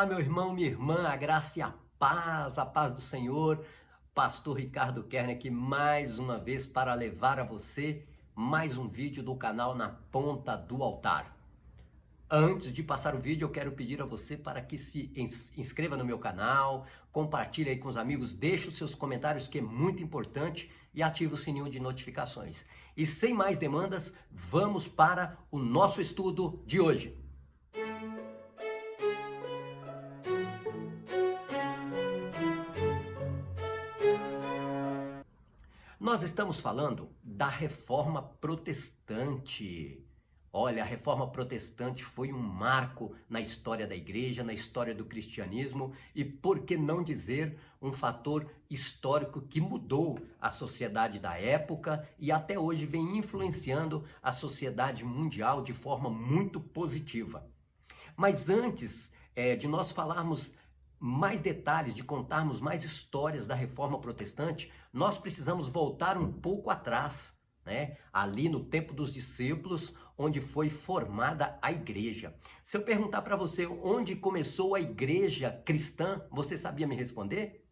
Olá, meu irmão, minha irmã, a graça e a paz do Senhor. Pastor Ricardo Kern aqui mais uma vez para levar a você mais um vídeo do canal Na Ponta do Altar. Antes de passar o vídeo, eu quero pedir a você para que se inscreva no meu canal, compartilhe aí com os amigos, deixe os seus comentários que é muito importante e ative o sininho de notificações. E sem mais demandas, vamos para o nosso estudo de hoje. Nós estamos falando da Reforma Protestante. Olha, a Reforma Protestante foi um marco na história da igreja, na história do cristianismo e, por que não dizer, um fator histórico que mudou a sociedade da época e até hoje vem influenciando a sociedade mundial de forma muito positiva. Mas antes de nós falarmos mais detalhes, de contarmos mais histórias da Reforma Protestante, nós precisamos voltar um pouco atrás, né? Ali no tempo dos discípulos, onde foi formada a igreja. Se eu perguntar para você onde começou a igreja cristã, você sabia me responder?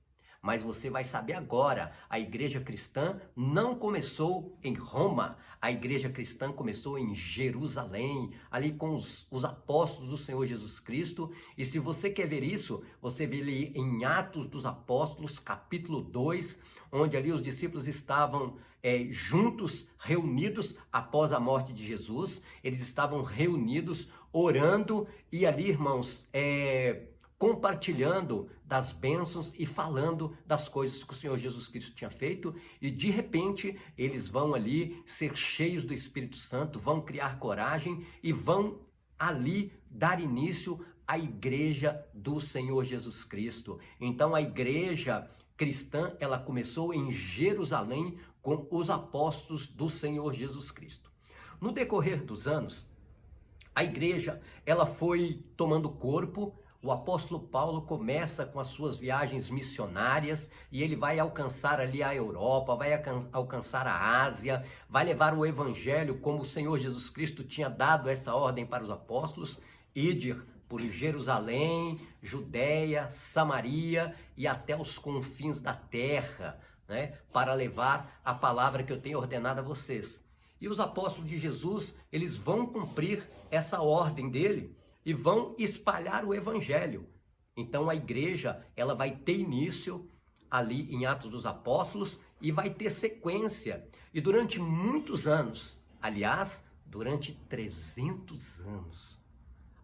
Mas você vai saber agora, a igreja cristã não começou em Roma, a igreja cristã começou em Jerusalém, ali com os apóstolos do Senhor Jesus Cristo. E se você quer ver isso, você vê ali em Atos dos Apóstolos, capítulo 2, onde ali os discípulos estavam juntos, reunidos após a morte de Jesus. Eles estavam reunidos, orando e ali, irmãos, compartilhando das bênçãos e falando das coisas que o Senhor Jesus Cristo tinha feito, e de repente eles vão ali ser cheios do Espírito Santo, vão criar coragem e vão ali dar início à igreja do Senhor Jesus Cristo. Então a igreja cristã, ela começou em Jerusalém com os apóstolos do Senhor Jesus Cristo. No decorrer dos anos, a igreja, ela foi tomando corpo. O apóstolo Paulo começa com as suas viagens missionárias e ele vai alcançar ali a Europa, vai alcançar a Ásia, vai levar o evangelho como o Senhor Jesus Cristo tinha dado essa ordem para os apóstolos, ide por Jerusalém, Judéia, Samaria e até os confins da terra, né, para levar a palavra que eu tenho ordenado a vocês. E os apóstolos de Jesus, eles vão cumprir essa ordem dele e vão espalhar o evangelho. Então a igreja, ela vai ter início ali em Atos dos Apóstolos e vai ter sequência. E durante muitos anos, aliás, durante 300 anos,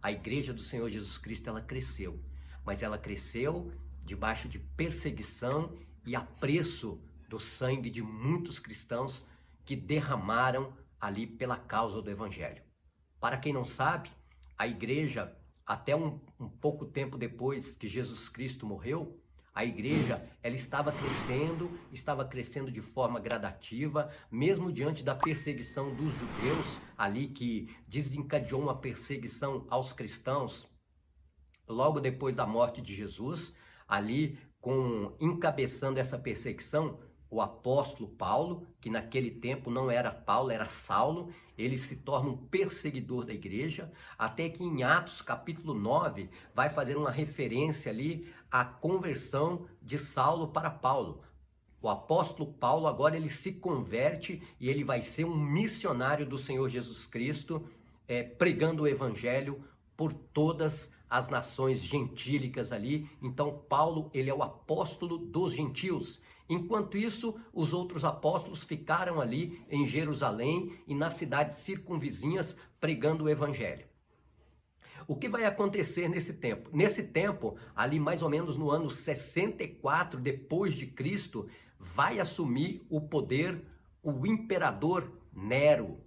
a igreja do Senhor Jesus Cristo, ela cresceu. Mas ela cresceu debaixo de perseguição e apreço do sangue de muitos cristãos que derramaram ali pela causa do evangelho. Para quem não sabe, a igreja, até um pouco tempo depois que Jesus Cristo morreu, a igreja, ela estava crescendo de forma gradativa, mesmo diante da perseguição dos judeus, ali que desencadeou uma perseguição aos cristãos, logo depois da morte de Jesus, ali encabeçando essa perseguição, o apóstolo Paulo, que naquele tempo não era Paulo, era Saulo, ele se torna um perseguidor da igreja, até que em Atos capítulo 9 vai fazer uma referência ali à conversão de Saulo para Paulo. O apóstolo Paulo agora ele se converte e ele vai ser um missionário do Senhor Jesus Cristo, pregando o evangelho por todas as nações gentílicas ali. Então Paulo, ele é o apóstolo dos gentios. Enquanto isso, os outros apóstolos ficaram ali em Jerusalém e nas cidades circunvizinhas pregando o evangelho. O que vai acontecer nesse tempo? Nesse tempo, ali mais ou menos no ano 64 depois de Cristo, vai assumir o poder o imperador Nero.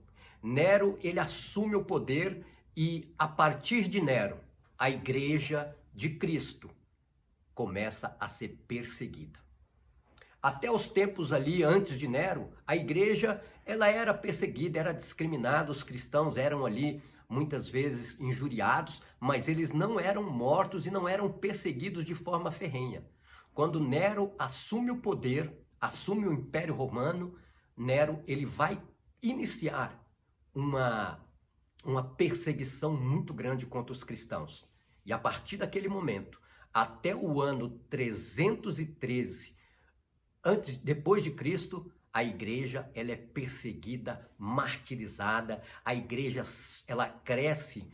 Nero, ele assume o poder e a partir de Nero, a igreja de Cristo começa a ser perseguida. Até os tempos ali antes de Nero, a igreja ela era perseguida, era discriminada, os cristãos eram ali muitas vezes injuriados, mas eles não eram mortos e não eram perseguidos de forma ferrenha. Quando Nero assume o poder, assume o Império Romano, Nero ele vai iniciar uma perseguição muito grande contra os cristãos. E a partir daquele momento, até o ano 313, depois de Cristo, a igreja ela é perseguida, martirizada, a igreja ela cresce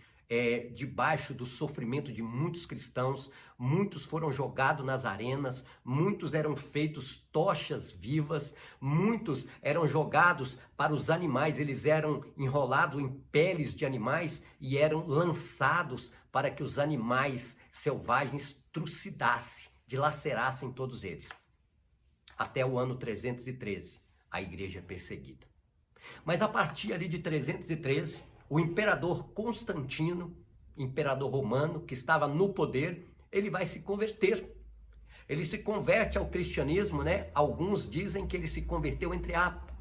debaixo do sofrimento de muitos cristãos, muitos foram jogados nas arenas, muitos eram feitos tochas vivas, muitos eram jogados para os animais, eles eram enrolados em peles de animais e eram lançados para que os animais selvagens trucidassem, dilacerassem todos eles. Até o ano 313, a igreja é perseguida. Mas a partir ali de 313, o imperador Constantino, imperador romano, que estava no poder, ele vai se converter. Ele se converte ao cristianismo, né? Alguns dizem que ele se converteu entre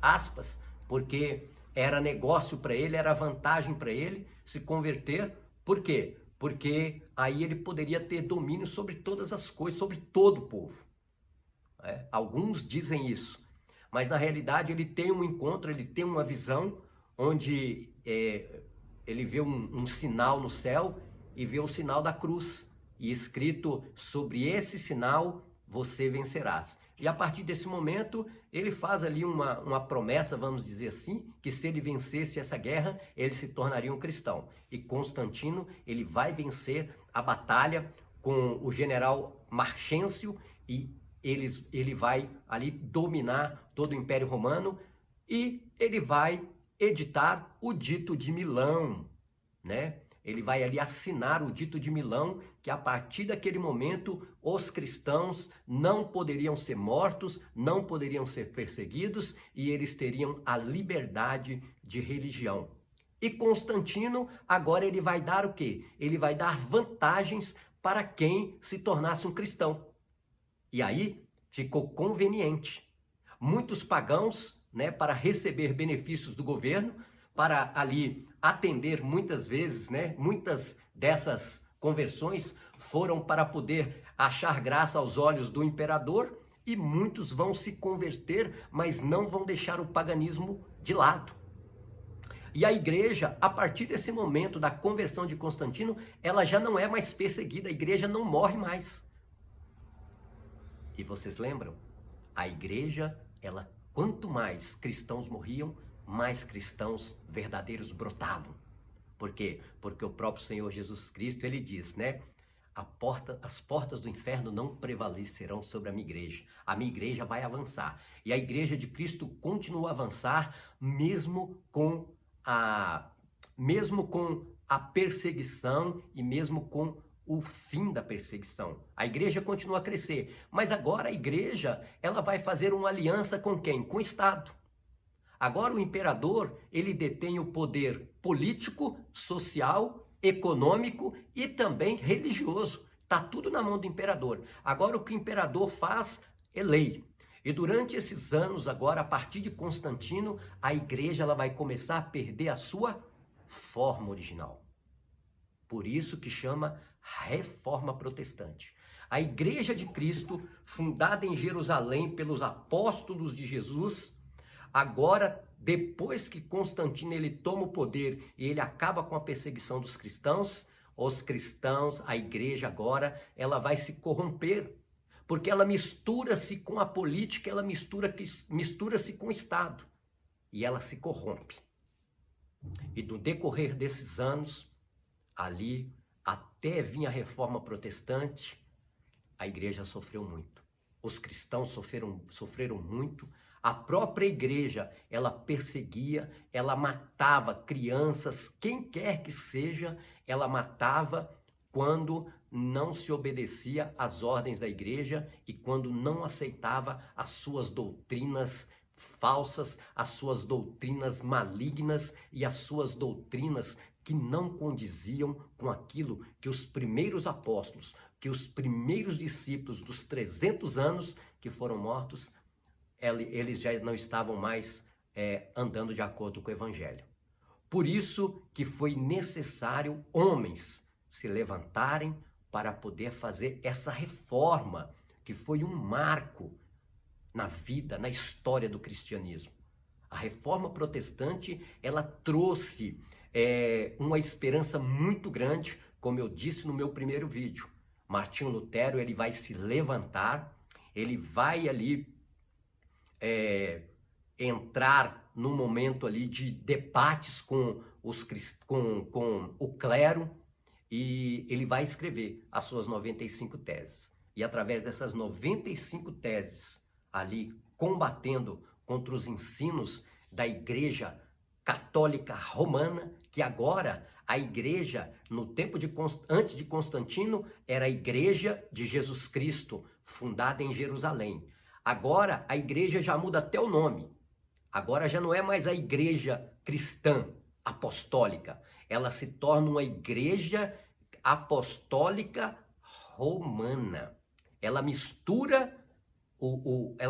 aspas, porque era negócio para ele, era vantagem para ele se converter. Por quê? Porque aí ele poderia ter domínio sobre todas as coisas, sobre todo o povo. Alguns dizem isso, mas na realidade ele tem um encontro, ele tem uma visão onde ele vê um sinal no céu e vê o sinal da cruz. E escrito sobre esse sinal, você vencerás. E a partir desse momento, ele faz ali uma promessa, vamos dizer assim, que se ele vencesse essa guerra, ele se tornaria um cristão. E Constantino, ele vai vencer a batalha com o general Maxêncio e ele vai ali dominar todo o Império Romano e ele vai editar o Dito de Milão, né? Ele vai ali assinar o Dito de Milão, que a partir daquele momento os cristãos não poderiam ser mortos, não poderiam ser perseguidos e eles teriam a liberdade de religião. E Constantino agora ele vai dar o quê? Ele vai dar vantagens para quem se tornasse um cristão. E aí ficou conveniente. Muitos pagãos, né, para receber benefícios do governo, para ali atender muitas vezes, né, muitas dessas conversões foram para poder achar graça aos olhos do imperador e muitos vão se converter, mas não vão deixar o paganismo de lado. E a igreja, a partir desse momento da conversão de Constantino, ela já não é mais perseguida, a igreja não morre mais. E vocês lembram? A igreja, ela, quanto mais cristãos morriam, mais cristãos verdadeiros brotavam. Por quê? Porque o próprio Senhor Jesus Cristo, ele diz, né? As portas do inferno não prevalecerão sobre a minha igreja. A minha igreja vai avançar. E a igreja de Cristo continua a avançar, mesmo com a perseguição e mesmo com o fim da perseguição. A igreja continua a crescer, mas agora a igreja, ela vai fazer uma aliança com quem? Com o Estado. Agora o imperador, ele detém o poder político, social, econômico e também religioso. Está tudo na mão do imperador. Agora o que o imperador faz é lei. E durante esses anos agora, a partir de Constantino, a igreja ela vai começar a perder a sua forma original. Por isso que chama Reforma Protestante. A Igreja de Cristo, fundada em Jerusalém pelos apóstolos de Jesus, agora, depois que Constantino ele toma o poder e ele acaba com a perseguição dos cristãos, os cristãos, a igreja agora, ela vai se corromper, porque ela mistura-se com a política, ela mistura-se com o Estado, e ela se corrompe. E no decorrer desses anos, ali, até vir a Reforma Protestante, a igreja sofreu muito. Os cristãos sofreram muito. A própria igreja, ela perseguia, ela matava crianças, quem quer que seja, ela matava quando não se obedecia às ordens da igreja e quando não aceitava as suas doutrinas falsas, as suas doutrinas malignas e as suas doutrinas que não condiziam com aquilo que os primeiros apóstolos, que os primeiros discípulos dos 300 anos que foram mortos, eles já não estavam mais andando de acordo com o evangelho. Por isso que foi necessário homens se levantarem para poder fazer essa reforma, que foi um marco na vida, na história do cristianismo. A Reforma Protestante, ela trouxe uma esperança muito grande Como eu disse no meu primeiro vídeo, Martinho Lutero, ele vai se levantar, ele vai ali entrar num momento ali de debates com o clero, e ele vai escrever as suas 95 teses. E através dessas 95 teses, ali combatendo contra os ensinos da Igreja Católica Romana, que agora a igreja, no tempo antes de Constantino, era a Igreja de Jesus Cristo, fundada em Jerusalém. Agora a igreja já muda até o nome. Agora já não é mais a igreja cristã apostólica. Ela se torna uma igreja apostólica romana. Ela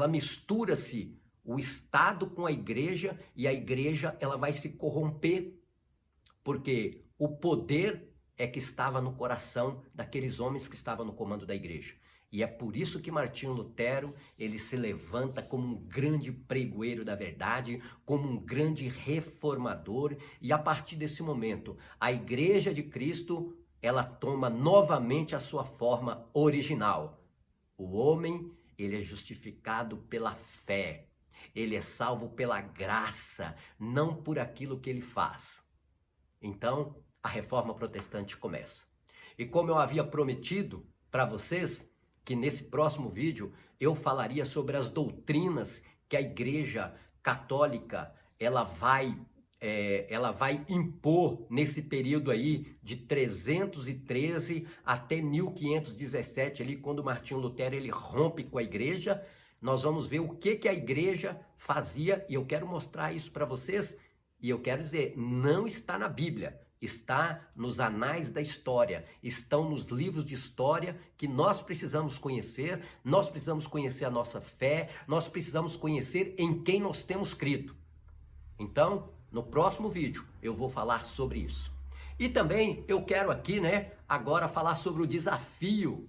mistura-se o Estado com a igreja, e a igreja ela vai se corromper, porque o poder é que estava no coração daqueles homens que estavam no comando da igreja. E é por isso que Martinho Lutero, ele se levanta como um grande pregoeiro da verdade, como um grande reformador, e a partir desse momento, a Igreja de Cristo, ela toma novamente a sua forma original. O homem, ele é justificado pela fé, ele é salvo pela graça, não por aquilo que ele faz. Então, a reforma protestante começa. E como eu havia prometido para vocês, que nesse próximo vídeo eu falaria sobre as doutrinas que a Igreja Católica ela vai impor nesse período aí de 313 até 1517, ali quando Martinho Lutero ele rompe com a igreja. Nós vamos ver o que a igreja fazia, e eu quero mostrar isso para vocês, e eu quero dizer, não está na Bíblia. Está nos anais da história, estão nos livros de história que nós precisamos conhecer a nossa fé, nós precisamos conhecer em quem nós temos crido. Então, no próximo vídeo eu vou falar sobre isso. E também eu quero aqui, agora falar sobre o desafio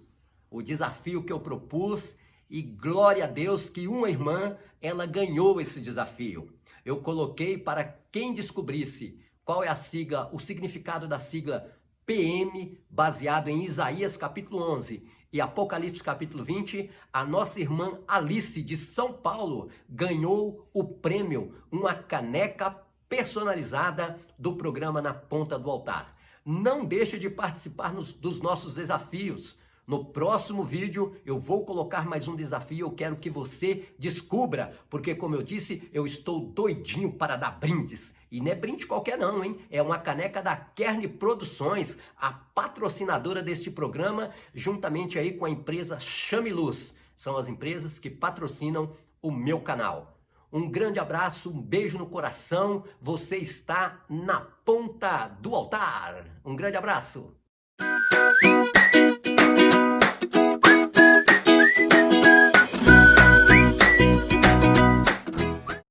que eu propus, e glória a Deus que uma irmã, ela ganhou esse desafio. Eu coloquei para quem descobrisse qual é a sigla, o significado da sigla PM, baseado em Isaías capítulo 11 e Apocalipse capítulo 20, a nossa irmã Alice de São Paulo ganhou o prêmio, uma caneca personalizada do programa Na Ponta do Altar. Não deixe de participar dos nossos desafios. No próximo vídeo eu vou colocar mais um desafio, eu quero que você descubra, porque como eu disse, eu estou doidinho para dar brindes. E não é brinde qualquer não, hein? É uma caneca da Kern Produções, a patrocinadora deste programa, juntamente aí com a empresa Chame Luz. São as empresas que patrocinam o meu canal. Um grande abraço, um beijo no coração, você está na ponta do altar. Um grande abraço.